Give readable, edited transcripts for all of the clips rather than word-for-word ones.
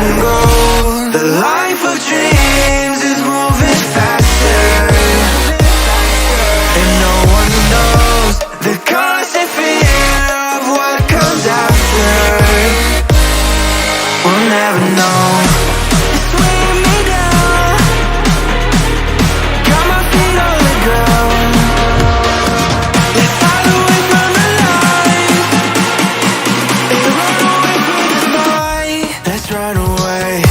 and gold. The life of dreams is moving faster, and no one knows the constant fear of what comes after. We'll never know. It's weighing me down, got my feet on the ground. Let's hide away from the light and run away through the night. Let's run away.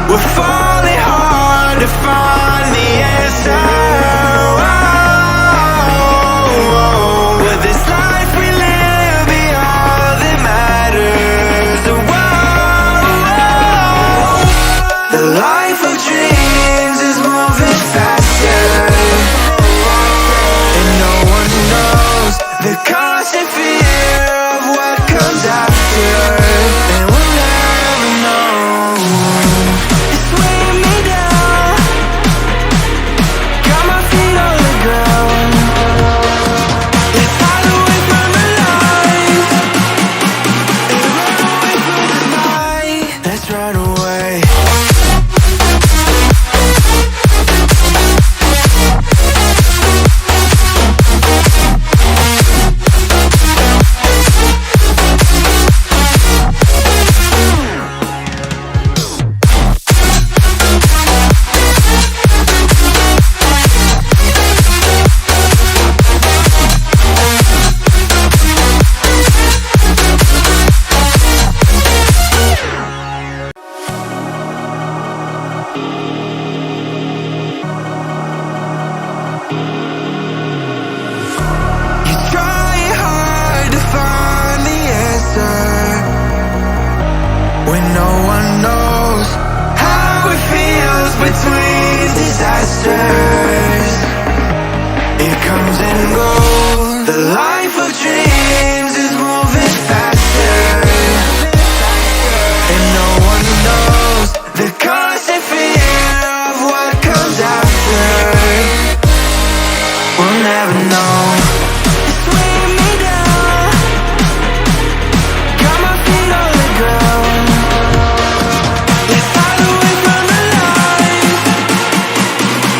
We're falling hard to find the answer. With this life we live, be all that matters. The life of dreams is moving faster, and no one knows the constant fear of what comes after. And we'll never know. It's weighing me down, got my feet on the ground. Let's hide away from the light and run away through the night. Let's run away. You're trying hard to find the answer when no one knows how it feels between disasters. It comes and goes. The life of dreams is moving faster, and no one knows the constant fear of what comes after. We'll never know. It's weighing me down, got my feet on the ground. Let's hide away from the light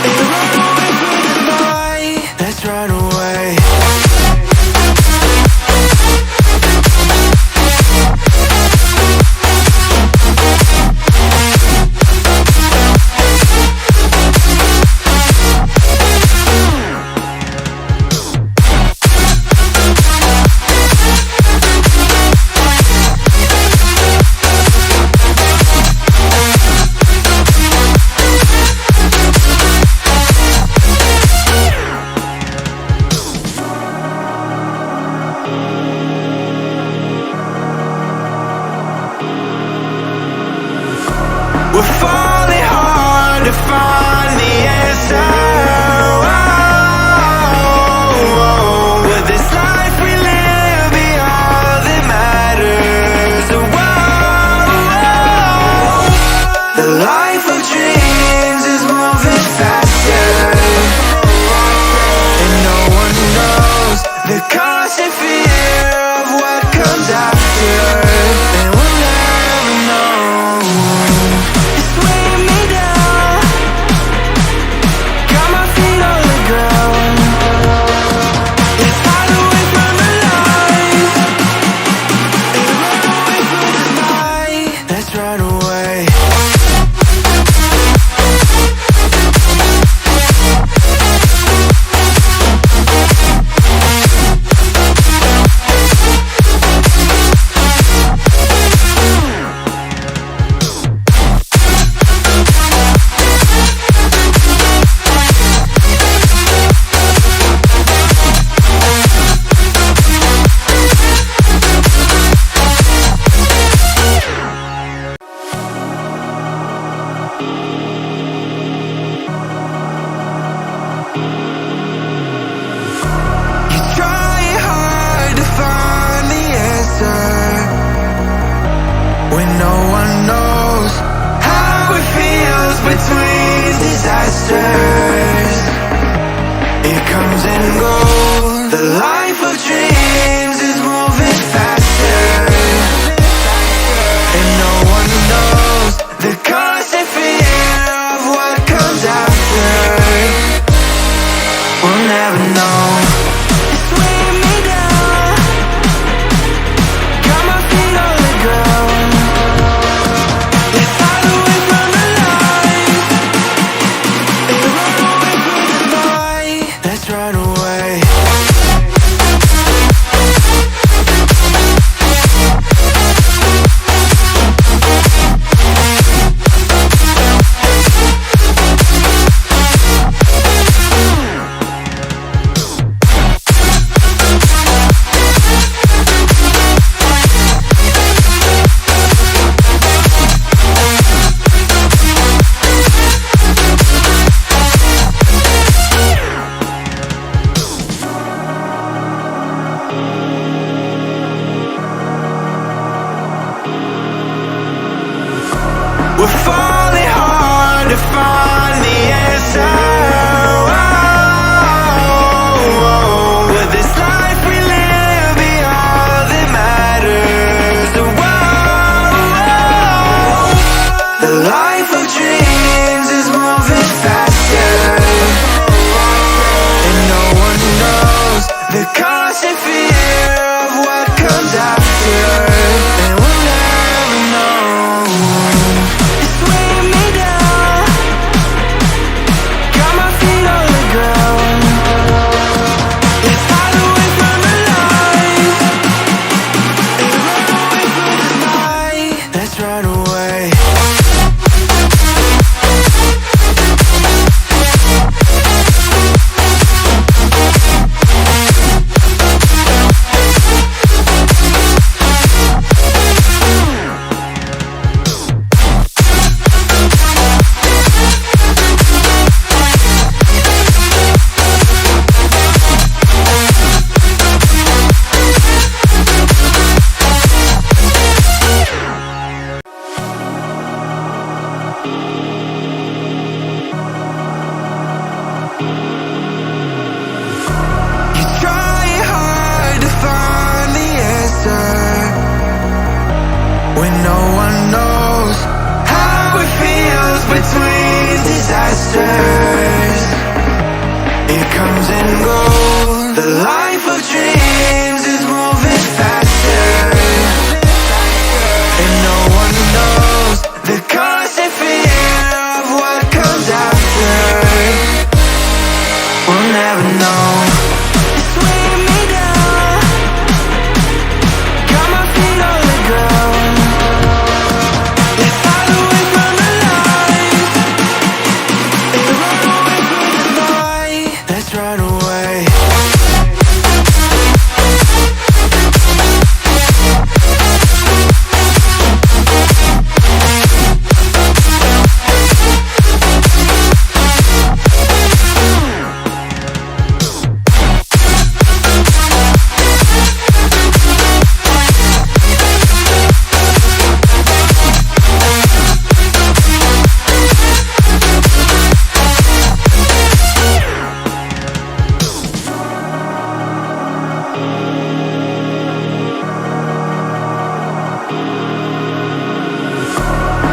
and run away through the night. Let's run away. The life of dreams is moving faster, and no one knows the constant fear of what comes after. We'll never know. It's weighing me down, got my feet on the ground. Let's hide away from the light and run away from the night. Let's run away. We're falling hard to find the answer. Will this life we live be all that matters? The life of dreams is moving faster, and no one knows the constant fear of what comes after. And we'll never know. Run away. When no one knows how it feels between disasters, it comes and goes. The life of dreams is moving faster, and no one knows the constant fear of what comes after. We'll never know. It's weighing me down, got my feet on the ground. Let's hide away from the light and run away from the night. Let's run away.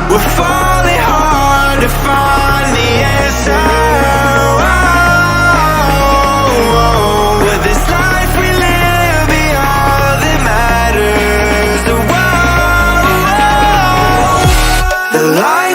We're falling hard to find the answer. Will this life we live be all that matters? The life